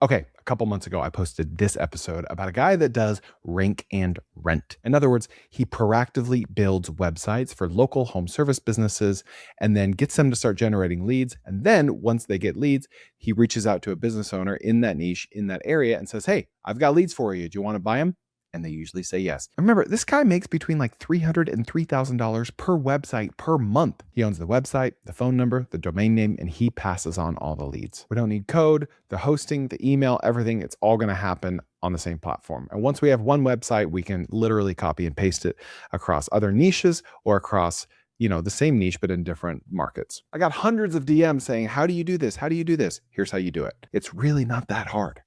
Okay, a couple months ago, I posted this episode about a guy that does rank and rent. In other words, he proactively builds websites for local home service businesses and then gets them to start generating leads. And then once they get leads, he reaches out to a business owner in that niche, in that area, and says, "Hey, I've got leads for you. Do you want to buy them?" And they usually say yes. Remember, this guy makes between like $300 and $3,000 per website per month. He owns the website, the phone number, the domain name, and he passes on all the leads. We don't need code, the hosting, the email, everything. It's all going to happen on the same platform. And once we have one website, we can literally copy and paste it across other niches or across the same niche, but in different markets. I got hundreds of DMs saying, "How do you do this? How do you do this?" Here's how you do it. It's really not that hard.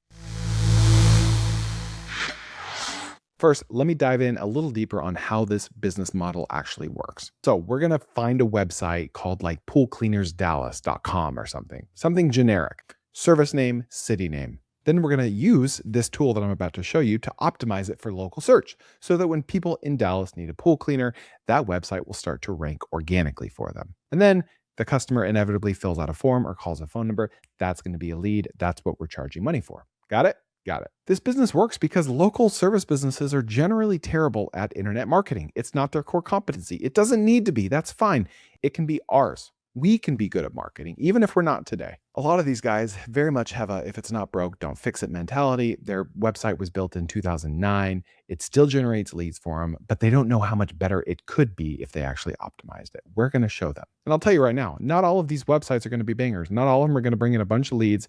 First, let me dive in a little deeper on how this business model actually works. So we're going to find a website called like poolcleanersdallas.com or something generic, service name, city name. Then we're going to use this tool that I'm about to show you to optimize it for local search so that when people in Dallas need a pool cleaner, that website will start to rank organically for them. And then the customer inevitably fills out a form or calls a phone number. That's going to be a lead. That's what we're charging money for. Got it? Got it. This business works because local service businesses are generally terrible at internet marketing. It's not their core competency. It doesn't need to be. That's fine. It can be ours. We can be good at marketing, even if we're not today. A lot of these guys very much have a if it's not broke, don't fix it mentality. Their website was built in 2009. It still generates leads for them, but they don't know how much better it could be if they actually optimized it. We're going to show them. And I'll tell you right now, not all of these websites are going to be bangers. Not all of them are going to bring in a bunch of leads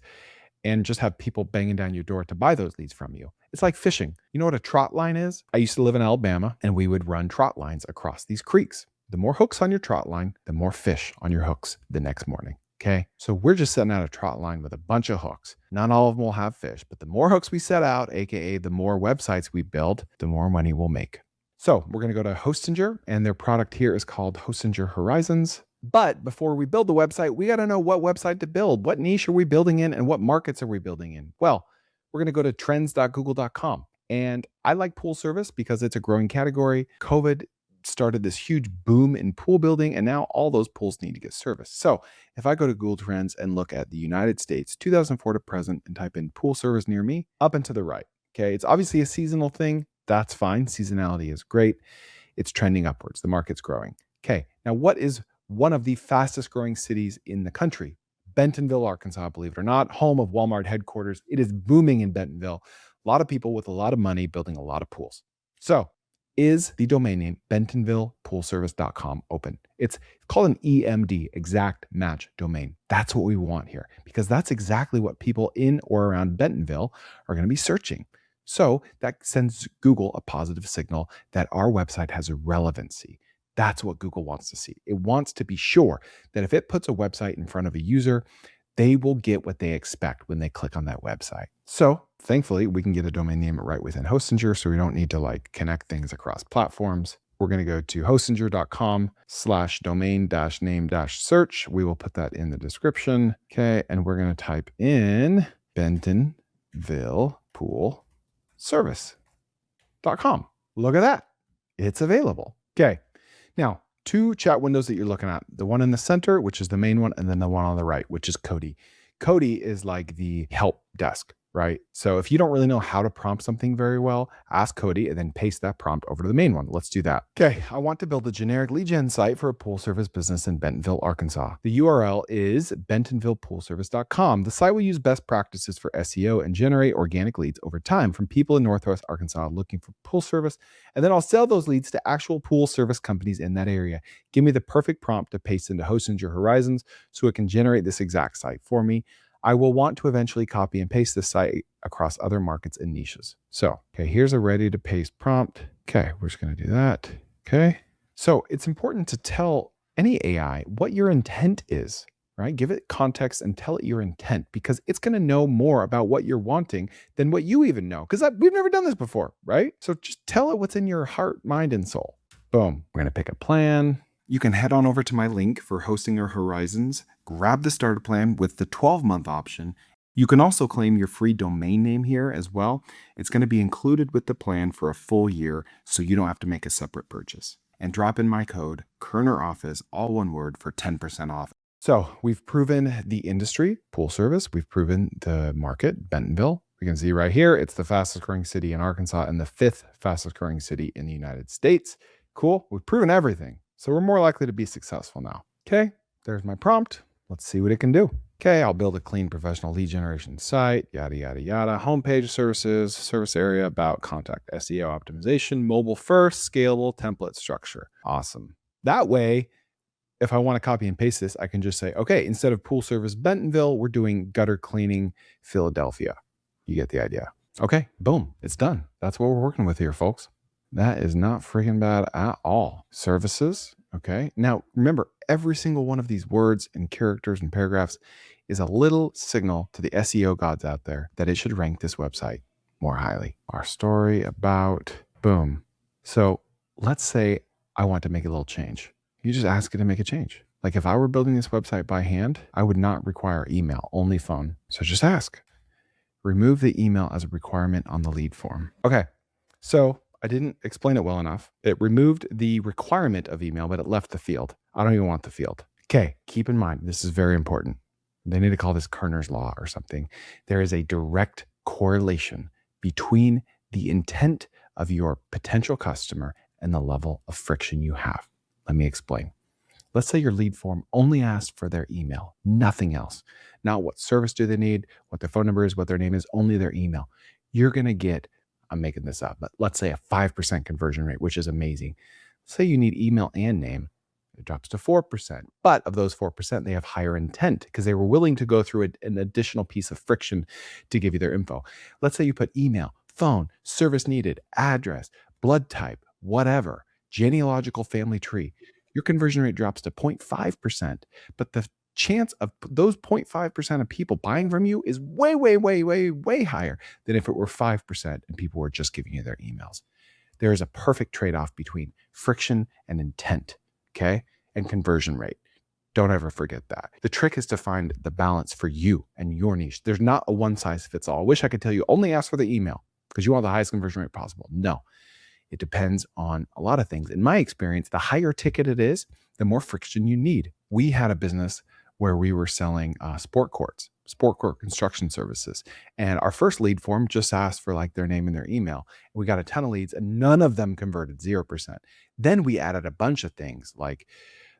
and just have people banging down your door to buy those leads from you. It's like fishing. You know what a trot line is? I used to live in Alabama, and we would run trot lines across these creeks. The more hooks on your trot line, the more fish on your hooks the next morning. Okay. So we're just setting out a trot line with a bunch of hooks. Not all of them will have fish, but the more hooks we set out, AKA the more websites we build, the more money we'll make. So we're going to go to Hostinger, and their product here is called Hostinger Horizons. But before we build the website, we got to know what website to build. What niche are we building in and what markets are we building in? Well, we're going to go to trends.google.com. And I like pool service because it's a growing category. COVID started this huge boom in pool building, and now all those pools need to get serviced. So if I go to Google Trends and look at the United States, 2004 to present, and type in pool service near me, up and to the right. Okay, it's obviously a seasonal thing. That's fine. Seasonality is great. It's trending upwards. The market's growing. Okay, now what is one of the fastest growing cities in the country? Bentonville, Arkansas, believe it or not, home of Walmart headquarters. It is booming in Bentonville. A lot of people with a lot of money building a lot of pools. So is the domain name bentonvillepoolservice.com open? It's called an EMD, exact match domain. That's what we want here because that's exactly what people in or around Bentonville are going to be searching. So that sends Google a positive signal that our website has a relevancy. That's what Google wants to see. It wants to be sure that if it puts a website in front of a user, they will get what they expect when they click on that website. So thankfully, we can get a domain name right within Hostinger, so we don't need to connect things across platforms. We're going to go to hostinger.com/domain-name-search. We will put that in the description. Okay. And we're going to type in bentonvillepoolservice.com. Look at that. It's available. Okay. Now, two chat windows that you're looking at, the one in the center, which is the main one, and then the one on the right, which is Cody. Cody is like the help desk, right? So if you don't really know how to prompt something very well, ask Cody and then paste that prompt over to the main one. Let's do that. Okay, I want to build a generic lead gen site for a pool service business in Bentonville, Arkansas. The URL is bentonvillepoolservice.com. The site will use best practices for SEO and generate organic leads over time from people in Northwest Arkansas looking for pool service. And then I'll sell those leads to actual pool service companies in that area. Give me the perfect prompt to paste into Hostinger Horizons so it can generate this exact site for me. I will want to eventually copy and paste this site across other markets and niches. So, okay, here's a ready to paste prompt. Okay, we're just going to do that. Okay. So it's important to tell any AI what your intent is, right? Give it context and tell it your intent because it's going to know more about what you're wanting than what you even know. Because we've never done this before, right? So just tell it what's in your heart, mind, and soul. Boom. We're going to pick a plan. You can head on over to my link for Hostinger Horizons, grab the starter plan with the 12-month option. You can also claim your free domain name here as well. It's going to be included with the plan for a full year, so you don't have to make a separate purchase. And drop in my code, Koerner Office, all one word, for 10% off. So we've proven the industry, pool service. We've proven the market, Bentonville. We can see right here, it's the fastest growing city in Arkansas and the 5th fastest growing city in the United States. Cool. We've proven everything. So we're more likely to be successful now. Okay, there's my prompt. Let's see what it can do. Okay, I'll build a clean professional lead generation site, yada, yada, yada. Homepage, services, service area, about, contact, SEO optimization, mobile first, scalable template structure. Awesome. That way, if I want to copy and paste this, I can just say, okay, instead of pool service Bentonville, we're doing gutter cleaning Philadelphia. You get the idea. Okay, boom, it's done. That's what we're working with here, folks. That is not freaking bad at all. Services, okay. Now, remember, every single one of these words and characters and paragraphs is a little signal to the SEO gods out there that it should rank this website more highly. Our story about, boom. So let's say I want to make a little change. You just ask it to make a change. Like if I were building this website by hand, I would not require email, only phone. So just ask. Remove the email as a requirement on the lead form. Okay, so I didn't explain it well enough. It removed the requirement of email, but it left the field. I don't even want the field. Okay, keep in mind, this is very important. They need to call this Koerner's law or something. There is a direct correlation between the intent of your potential customer and the level of friction you have. Let me explain. Let's say your lead form only asked for their email, nothing else. Not what service do they need, what their phone number is, what their name is, only their email. You're going to get, I'm making this up, but let's say a 5% conversion rate, which is amazing. Say you need email and name, it drops to 4%. But of those 4%, they have higher intent because they were willing to go through an additional piece of friction to give you their info. Let's say you put email, phone, service needed, address, blood type, whatever, genealogical family tree. Your conversion rate drops to 0.5%, but the chance of those 0.5% of people buying from you is way, way, way, way, way higher than if it were 5% and people were just giving you their emails. There is a perfect trade-off between friction and intent, okay, and conversion rate. Don't ever forget that. The trick is to find the balance for you and your niche. There's not a one size fits all. I wish I could tell you only ask for the email because you want the highest conversion rate possible. No. It depends on a lot of things. In my experience, the higher ticket it is, the more friction you need. We had a business where we were selling sport court construction services. And our first lead form just asked for like their name and their email. We got a ton of leads and none of them converted, 0%. Then we added a bunch of things like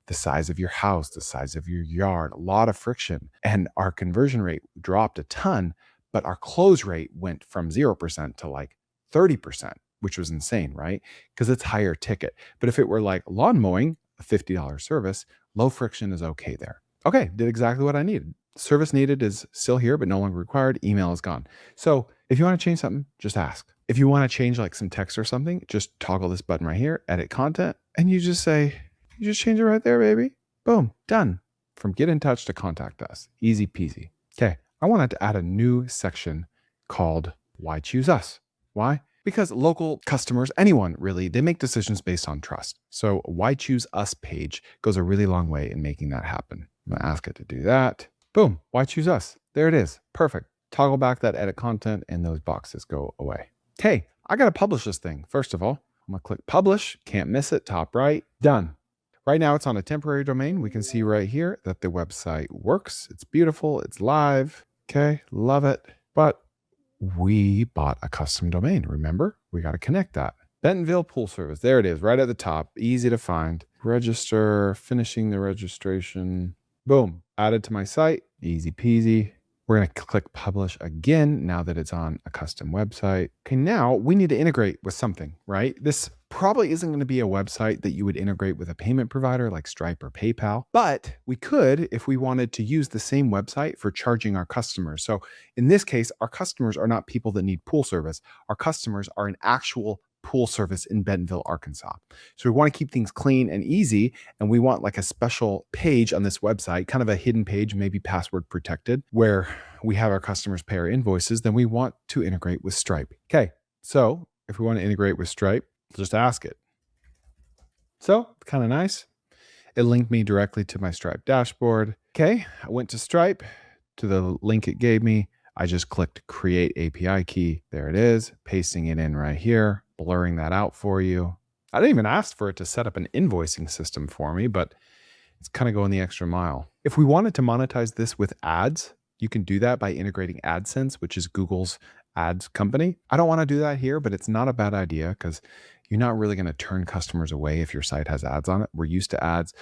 the size of your house, the size of your yard, a lot of friction. And our conversion rate dropped a ton, but our close rate went from 0% to like 30%. Which was insane, right? Because it's higher ticket. But if it were like lawn mowing, a $50 service, low friction is okay there. Okay, did exactly what I needed. Service needed is still here, but no longer required. Email is gone. So if you want to change something, just ask. If you want to change like some text or something, just toggle this button right here, edit content, and you just say, you just change it right there, baby. Boom, done. From get in touch to contact us. Easy peasy. Okay, I wanted to add a new section called Why Choose Us? Why? Because local customers, anyone really, they make decisions based on trust. So Why Choose Us page goes a really long way in making that happen. I'm gonna ask it to do that. Boom, Why Choose Us? There it is, perfect. Toggle back that edit content and those boxes go away. Okay, I gotta publish this thing. First of all, I'm gonna click publish, can't miss it, top right, done. Right now it's on a temporary domain. We can see right here that the website works. It's beautiful, it's live. Okay, love it. But we bought a custom domain. Remember, we got to connect that. Bentonville Pool Service. There it is, right at the top. Easy to find. Register, finishing the registration. Boom, added to my site. Easy peasy. We're going to click publish again now that it's on a custom website. Okay, now we need to integrate with something, right? This probably isn't going to be a website that you would integrate with a payment provider like Stripe or PayPal, but we could if we wanted to use the same website for charging our customers. So in this case, our customers are not people that need pool service. Our customers are an actual pool service in Bentonville, Arkansas. So we want to keep things clean and easy. And we want like a special page on this website, kind of a hidden page, maybe password protected, where we have our customers pay our invoices. Then we want to integrate with Stripe. Okay. So if we want to integrate with Stripe, just ask it. So kind of nice. It linked me directly to my Stripe dashboard. Okay. I went to Stripe to the link it gave me. I just clicked create API key. There it is, pasting it in right here, blurring that out for you. I didn't even ask for it to set up an invoicing system for me, but It's kind of going the extra mile. If we wanted to monetize this with ads, you can do that by integrating AdSense, which is Google's ads company. I don't want to do that here, but it's not a bad idea because you're not really going to turn customers away if your site has ads on it. We're used to ads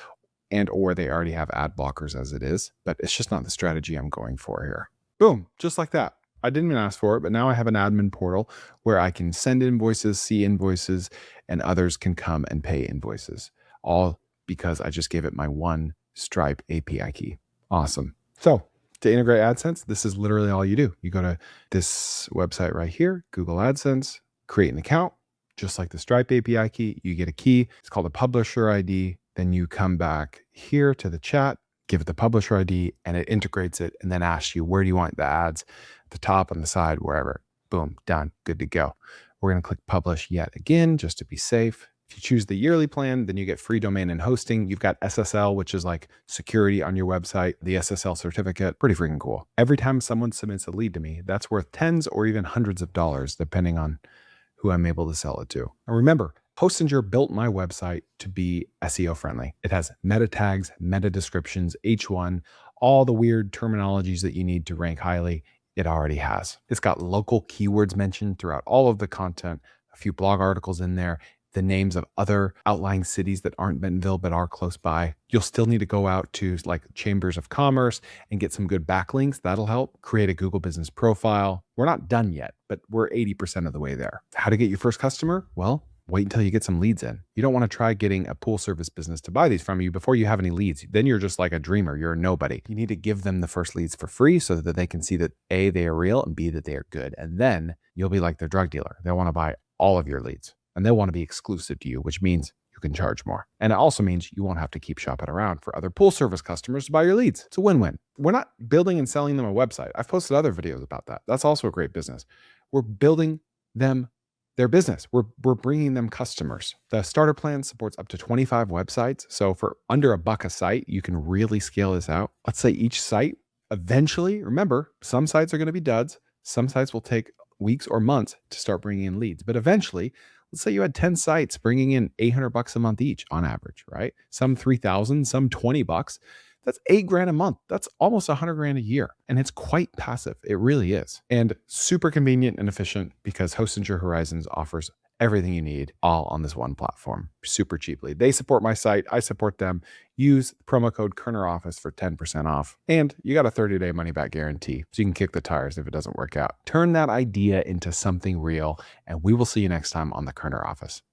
and or they already have ad blockers as it is, but it's just not the strategy I'm going for here. Boom, just like that. I didn't even ask for it, but now I have an admin portal where I can send invoices, see invoices, and others can come and pay invoices, all because I just gave it my one Stripe API key. Awesome. So to integrate AdSense, this is literally all you do. You go to this website right here, Google AdSense, create an account, just like the Stripe API key. You get a key. It's called a publisher ID. Then you come back here to the chat, give it the publisher ID, and it integrates it and then asks you, where do you want the ads? At the top, on the side, wherever. Boom, done, good to go. We're going to click publish yet again, just to be safe. If you choose the yearly plan, then you get free domain and hosting. You've got SSL, which is like security on your website, the SSL certificate. Pretty freaking cool. Every time someone submits a lead to me, that's worth tens or even hundreds of dollars, depending on who I'm able to sell it to. And remember, Hostinger built my website to be SEO friendly. It has meta tags, meta descriptions, H1, all the weird terminologies that you need to rank highly. It already has. It's got local keywords mentioned throughout all of the content, a few blog articles in there, the names of other outlying cities that aren't Bentonville but are close by. You'll still need to go out to like chambers of commerce and get some good backlinks. That'll help. Create a Google business profile. We're not done yet, but we're 80% of the way there. How to get your first customer? Well, wait until you get some leads in. You don't want to try getting a pool service business to buy these from you before you have any leads. Then you're just like a dreamer. You're a nobody. You need to give them the first leads for free so that they can see that A, they are real, and B, that they are good. And then you'll be like their drug dealer. They'll want to buy all of your leads and they'll want to be exclusive to you, which means you can charge more. And it also means you won't have to keep shopping around for other pool service customers to buy your leads. It's a win-win. We're not building and selling them a website. I've posted other videos about that. That's also a great business. We're building them their business. We're bringing them customers. The starter plan supports up to 25 websites. So for under $1 a site, you can really scale this out. Let's say each site eventually, remember, some sites are going to be duds. Some sites will take weeks or months to start bringing in leads. But eventually, let's say you had 10 sites bringing in $800 a month each on average, right? Some 3,000, some $20. That's $8,000 a month. That's almost $100,000 a year. And it's quite passive. It really is. And super convenient and efficient because Hostinger Horizons offers everything you need all on this one platform super cheaply. They support my site. I support them. Use promo code Koerner Office for 10% off. And you got a 30-day money back guarantee. So you can kick the tires if it doesn't work out. Turn that idea into something real. And we will see you next time on the Koerner Office.